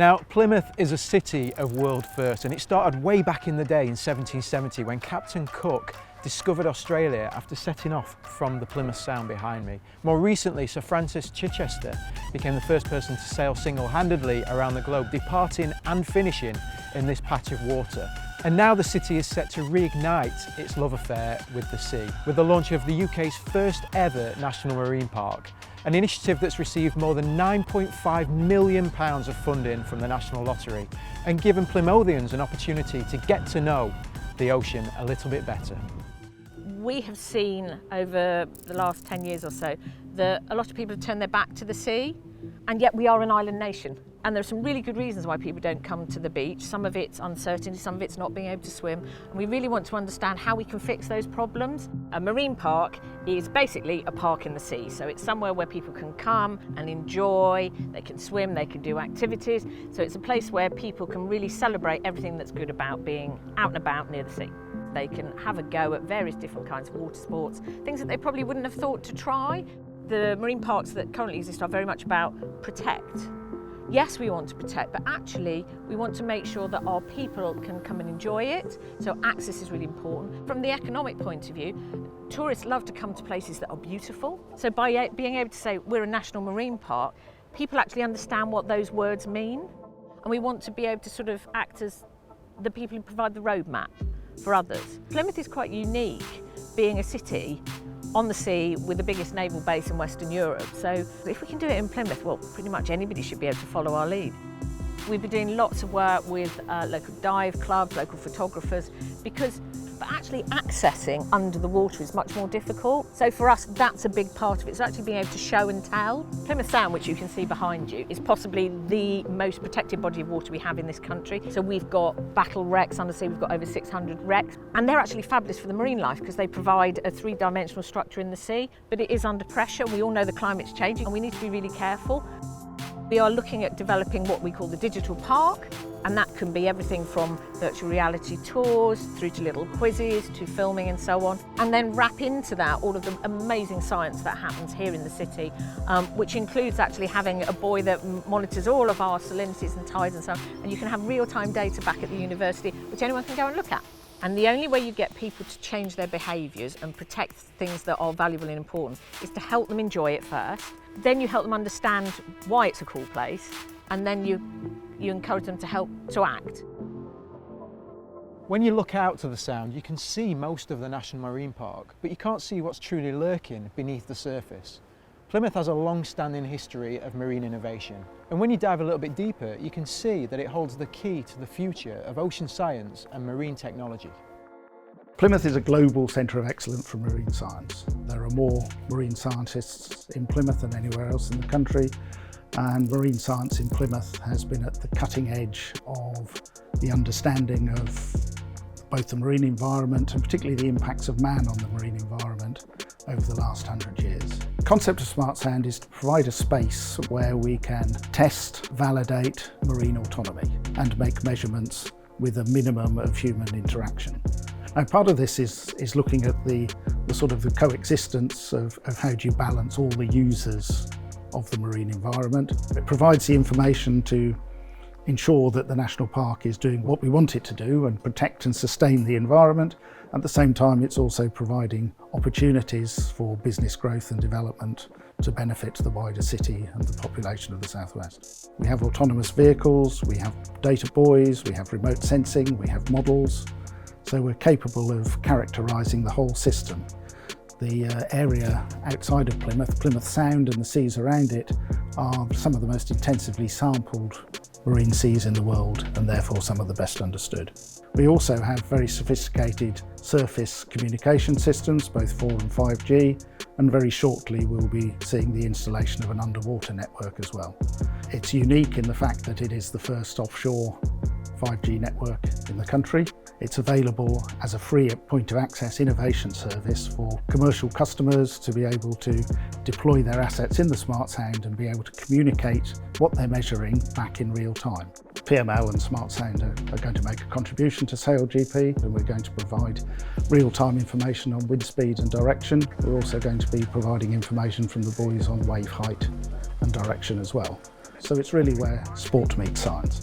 Now, Plymouth is a city of world firsts, and it started way back in the day in 1770 when Captain Cook discovered Australia after setting off from the Plymouth Sound behind me. More recently, Sir Francis Chichester became the first person to sail single-handedly around the globe, departing and finishing in this patch of water. And now the city is set to reignite its love affair with the sea, with the launch of the UK's first ever National Marine Park, an initiative that's received more than £9.5 million of funding from the National Lottery and given Plymouthians an opportunity to get to know the ocean a little bit better. We have seen over the last 10 years or so that a lot of people have turned their back to the sea, and yet we are an island nation. And there are some really good reasons why people don't come to the beach. Some of it's uncertainty, some of it's not being able to swim. And we really want to understand how we can fix those problems. A marine park is basically a park in the sea. So it's somewhere where people can come and enjoy, they can swim, they can do activities. So it's a place where people can really celebrate everything that's good about being out and about near the sea. They can have a go at various different kinds of water sports, things that they probably wouldn't have thought to try. The marine parks that currently exist are very much about protect. Yes, we want to protect, but actually we want to make sure that our people can come and enjoy it. So access is really important. From the economic point of view, tourists love to come to places that are beautiful. So by being able to say we're a national marine park, people actually understand what those words mean. And we want to be able to sort of act as the people who provide the roadmap for others. Plymouth is quite unique, being a city on the sea with the biggest naval base in Western Europe. So if we can do it in Plymouth, well, pretty much anybody should be able to follow our lead. We've been doing lots of work with local dive clubs, local photographers, but actually accessing under the water is much more difficult. So for us, that's a big part of it. It's actually being able to show and tell. Plymouth Sound, which you can see behind you, is possibly the most protected body of water we have in this country. So we've got battle wrecks undersea, we've got over 600 wrecks, and they're actually fabulous for the marine life because they provide a three-dimensional structure in the sea, but it is under pressure. We all know the climate's changing and we need to be really careful. We are looking at developing what we call the digital park, and that can be everything from virtual reality tours through to little quizzes to filming and so on, and then wrap into that all of the amazing science that happens here in the city, which includes actually having a buoy that monitors all of our salinities and tides and so on, and you can have real-time data back at the university which anyone can go and look at. And the only way you get people to change their behaviours and protect things that are valuable and important is to help them enjoy it first. Then you help them understand why it's a cool place, and then you encourage them to help to act. When you look out to the Sound, you can see most of the National Marine Park, but you can't see what's truly lurking beneath the surface. Plymouth has a long-standing history of marine innovation, and when you dive a little bit deeper, you can see that it holds the key to the future of ocean science and marine technology. Plymouth is a global centre of excellence for marine science. There are more marine scientists in Plymouth than anywhere else in the country, and marine science in Plymouth has been at the cutting edge of the understanding of both the marine environment and particularly the impacts of man on the marine environment over the last 100 years. The concept of Smart Sound is to provide a space where we can test, validate marine autonomy and make measurements with a minimum of human interaction. Now, part of this is looking at the sort of the coexistence of how do you balance all the users of the marine environment. It provides the information to ensure that the national park is doing what we want it to do and protect and sustain the environment. At the same time, it's also providing opportunities for business growth and development to benefit the wider city and the population of the southwest. We have autonomous vehicles, we have data buoys, we have remote sensing, we have models. So we're capable of characterising the whole system. The area outside of Plymouth, Plymouth Sound and the seas around it, are some of the most intensively sampled marine seas in the world and therefore some of the best understood. We also have very sophisticated surface communication systems, both 4 and 5G, and very shortly we'll be seeing the installation of an underwater network as well. It's unique in the fact that it is the first offshore 5G network in the country. It's available as a free point of access innovation service for commercial customers to be able to deploy their assets in the Smart Sound and be able to communicate what they're measuring back in real time. PML and Smart Sound are going to make a contribution to SailGP, and we're going to provide real-time information on wind speed and direction. We're also going to be providing information from the buoys on wave height and direction as well. So it's really where sport meets science.